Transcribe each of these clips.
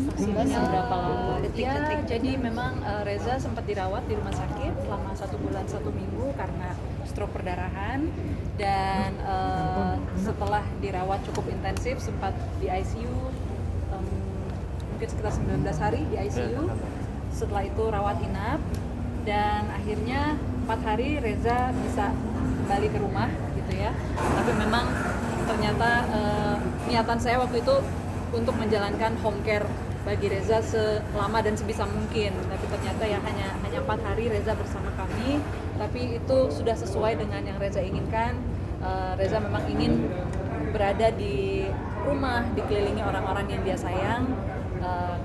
Saksinya berapa lama? Ya, jadi memang Reza sempat dirawat di rumah sakit selama 1 bulan 1 minggu karena stroke perdarahan, dan setelah dirawat cukup intensif sempat di ICU mungkin sekitar 19 hari di ICU. Setelah itu rawat inap, dan akhirnya 4 hari Reza bisa kembali ke rumah gitu ya. Tapi memang ternyata niatan saya waktu itu untuk menjalankan home care bagi Reza selama dan sebisa mungkin. Tapi ternyata ya hanya 4 hari Reza bersama kami. Tapi itu sudah sesuai dengan yang Reza inginkan. Reza memang ingin berada di rumah, dikelilingi orang-orang yang dia sayang.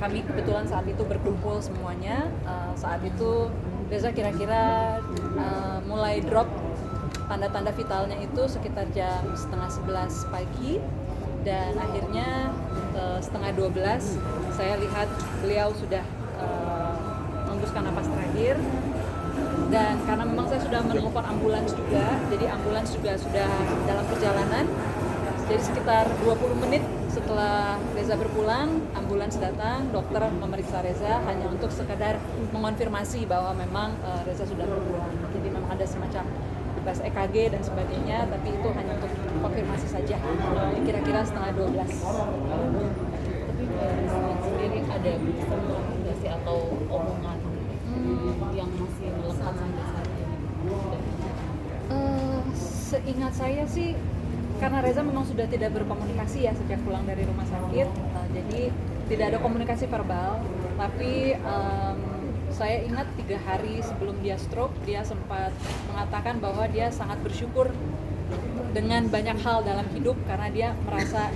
Kami kebetulan saat itu berkumpul semuanya. Saat itu Reza kira-kira mulai drop tanda-tanda vitalnya itu sekitar jam 10:30 pagi, dan akhirnya 11:30 saya lihat beliau sudah menghembuskan napas terakhir. Dan karena memang saya sudah menelpon ambulans juga, jadi ambulans juga sudah dalam perjalanan. Jadi sekitar 20 menit setelah Reza berpulang, ambulans datang, dokter memeriksa Reza hanya untuk sekadar mengonfirmasi bahwa memang Reza sudah berpulang. Jadi memang ada semacam tes EKG dan sebagainya, tapi itu hanya untuk konfirmasi saja. Kira-kira 11:30. Tapi Reza sendiri ada komunikasi atau omongan yang masih melekat sampai saat ini? Seingat saya sih, karena Reza memang sudah tidak berkomunikasi ya sejak pulang dari rumah sakit, jadi tidak ada komunikasi verbal. Tapi saya ingat 3 hari sebelum dia stroke, dia sempat mengatakan bahwa dia sangat bersyukur dengan banyak hal dalam hidup, karena dia merasa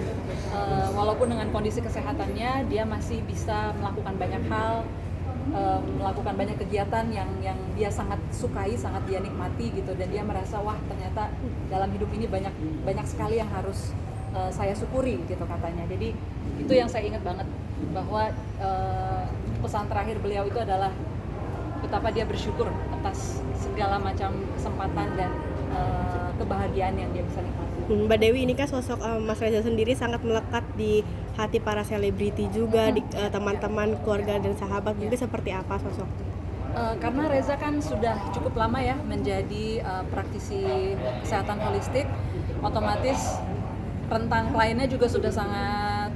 walaupun dengan kondisi kesehatannya dia masih bisa melakukan banyak hal, melakukan banyak kegiatan yang dia sangat sukai, sangat dia nikmati gitu. Dan dia merasa wah, ternyata dalam hidup ini banyak sekali yang harus saya syukuri gitu katanya. Jadi itu yang saya ingat banget, bahwa pesan terakhir beliau itu adalah betapa dia bersyukur atas segala macam kesempatan dan kebahagiaan yang dia bisa nikmati. Mbak Dewi, ini kan sosok Mas Reza sendiri sangat melekat di hati para selebriti juga, di teman-teman, keluarga dan sahabat. Mungkin seperti apa sosok? Karena Reza kan sudah cukup lama ya menjadi praktisi kesehatan holistik, otomatis rentang kliennya juga sudah sangat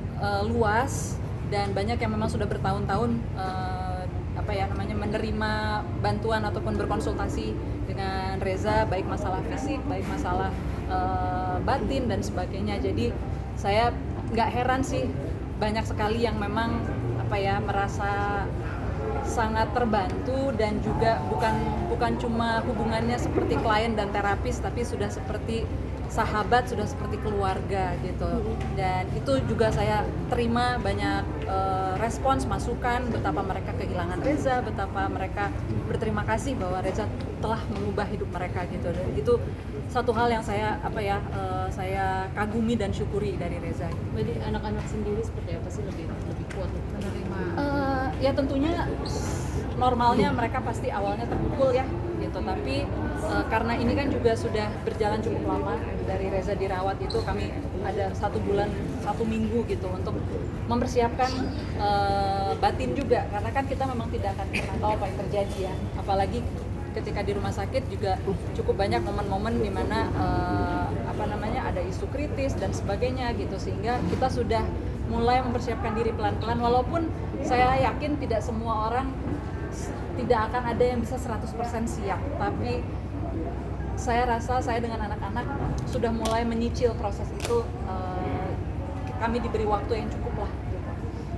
luas, dan banyak yang memang sudah bertahun-tahun menerima bantuan ataupun berkonsultasi dengan Reza, baik masalah fisik, baik masalah batin dan sebagainya. Jadi saya nggak heran sih banyak sekali yang memang merasa sangat terbantu, dan juga bukan cuma hubungannya seperti klien dan terapis, tapi sudah seperti sahabat, sudah seperti keluarga gitu. Dan itu juga saya terima banyak respons, masukan, betapa mereka kehilangan Reza, betapa mereka berterima kasih bahwa Reza telah mengubah hidup mereka gitu. Dan itu satu hal yang saya saya kagumi dan syukuri dari Reza. Jadi anak-anak sendiri seperti apa sih, lebih kuat menerima? Ya tentunya normalnya mereka pasti awalnya terpukul ya gitu, tapi karena ini kan juga sudah berjalan cukup lama dari Reza dirawat, itu kami ada 1 bulan 1 minggu gitu untuk mempersiapkan batin juga, karena kan kita memang tidak akan pernah tahu apa yang terjadi ya, apalagi ketika di rumah sakit juga cukup banyak momen-momen di mana ada isu kritis dan sebagainya gitu, sehingga kita sudah mulai mempersiapkan diri pelan-pelan, walaupun saya yakin tidak semua orang, tidak akan ada yang bisa 100% siap, tapi saya rasa saya dengan anak-anak sudah mulai menyicil proses itu. Kami diberi waktu yang cukup lah gitu.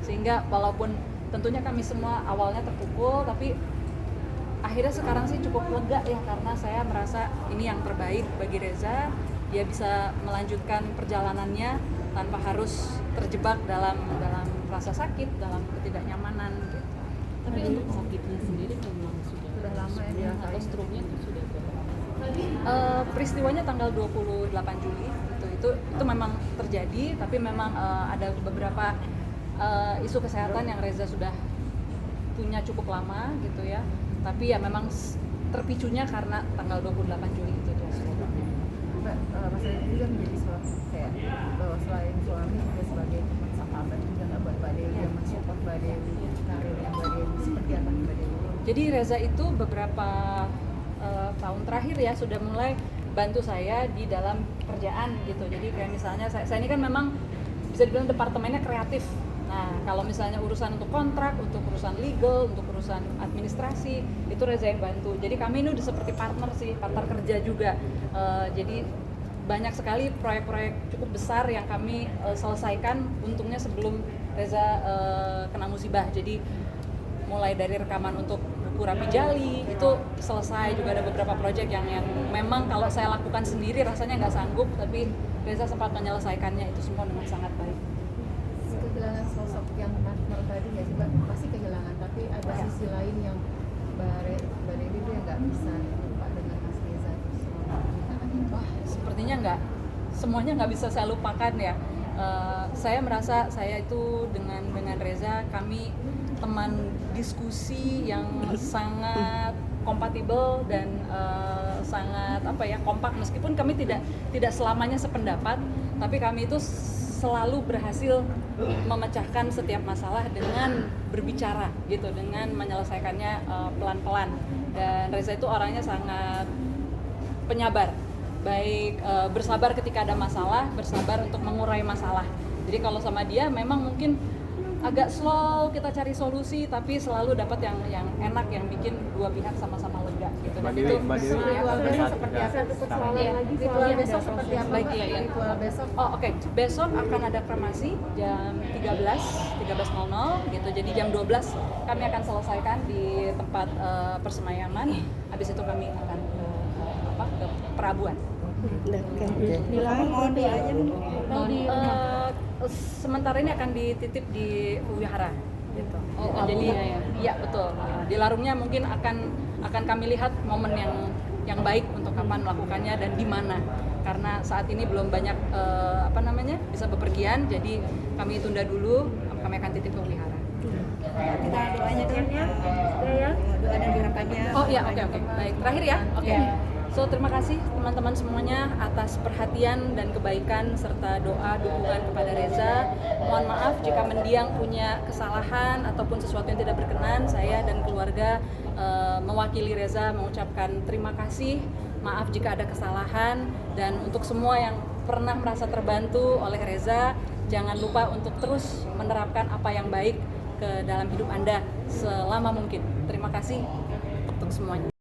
Sehingga walaupun tentunya kami semua awalnya terpukul, tapi akhirnya sekarang sih cukup lega ya, karena saya merasa ini yang terbaik bagi Reza. Dia bisa melanjutkan perjalanannya tanpa harus terjebak dalam rasa sakit, dalam ketidaknyamanan gitu. Tapi untuk sakitnya sendiri memang sudah lama ya, atau stroke-nya itu sudah berapa lama? Peristiwanya tanggal 28 Juli itu memang terjadi, tapi memang ada beberapa isu kesehatan yang Reza sudah punya cukup lama gitu ya. Tapi ya memang terpicunya karena tanggal 28 Juli itu tuh. Mbak, Mas Reza juga menjadi kayak selain suami juga sebagai teman sahabat juga nggak buat Mbak Dewi yang mensupport Mbak Dewi, karirnya Mbak Dewi seperti apa nih Mbak Dewi? Jadi Reza itu beberapa tahun terakhir ya sudah mulai bantu saya di dalam pekerjaan gitu. Jadi kayak misalnya saya ini kan memang bisa dibilang departemennya kreatif. Nah, kalau misalnya urusan untuk kontrak, untuk urusan legal, untuk urusan administrasi, itu Reza yang bantu. Jadi kami ini udah seperti partner sih, partner kerja juga. Jadi banyak sekali proyek-proyek cukup besar yang kami selesaikan untungnya sebelum Reza kena musibah. Jadi mulai dari rekaman untuk buku Rapi Jali itu selesai, juga ada beberapa proyek yang memang kalau saya lakukan sendiri rasanya nggak sanggup, tapi Reza sempat menyelesaikannya itu semua dengan sangat baik. Kehilangan sosok yang partner tadi nggak sih Mbak? Pasti kehilangan, tapi ada sisi lain yang Mbak Dewi itu yang nggak bisa lupa dengan Mas Reza selama pernikahan itu. Wah, sepertinya nggak, semuanya nggak bisa saya lupakan ya. Saya merasa saya itu dengan Reza, kami teman diskusi yang sangat kompatibel dan sangat kompak, meskipun kami tidak selamanya sependapat, tapi kami itu selalu berhasil memecahkan setiap masalah dengan berbicara gitu, dengan menyelesaikannya pelan-pelan. Dan Reza itu orangnya sangat penyabar, baik bersabar ketika ada masalah, bersabar untuk mengurai masalah. Jadi kalau sama dia memang mungkin agak slow kita cari solusi, tapi selalu dapat yang enak, yang bikin dua pihak sama-sama lega gitu. Dan itu Ritual besok seperti apa? Ritual besok seperti apa? Baik, iya. Ritual besok. Oke. Besok akan ada kremasi jam 13.00 gitu. Jadi jam 12 kami akan selesaikan di tempat persemayaman. Habis itu kami akan ke perabuan. Mohon doanya. Sementara ini akan dititip di wihara gitu. Jadi iya betul. Di larungnya mungkin akan kami lihat momen yang baik untuk kapan melakukannya dan di mana. Karena saat ini belum banyak bisa bepergian, jadi kami tunda dulu, kami akan titip ke wihara. Kita doanya dulu ya. Doa dan harapannya. Oh iya, oke. Baik, terakhir ya. Oke. So, terima kasih teman-teman semuanya atas perhatian dan kebaikan serta doa dukungan kepada Reza. Mohon maaf jika mendiang punya kesalahan ataupun sesuatu yang tidak berkenan. Saya dan keluarga mewakili Reza mengucapkan terima kasih. Maaf jika ada kesalahan, dan untuk semua yang pernah merasa terbantu oleh Reza, jangan lupa untuk terus menerapkan apa yang baik ke dalam hidup Anda selama mungkin. Terima kasih untuk semuanya.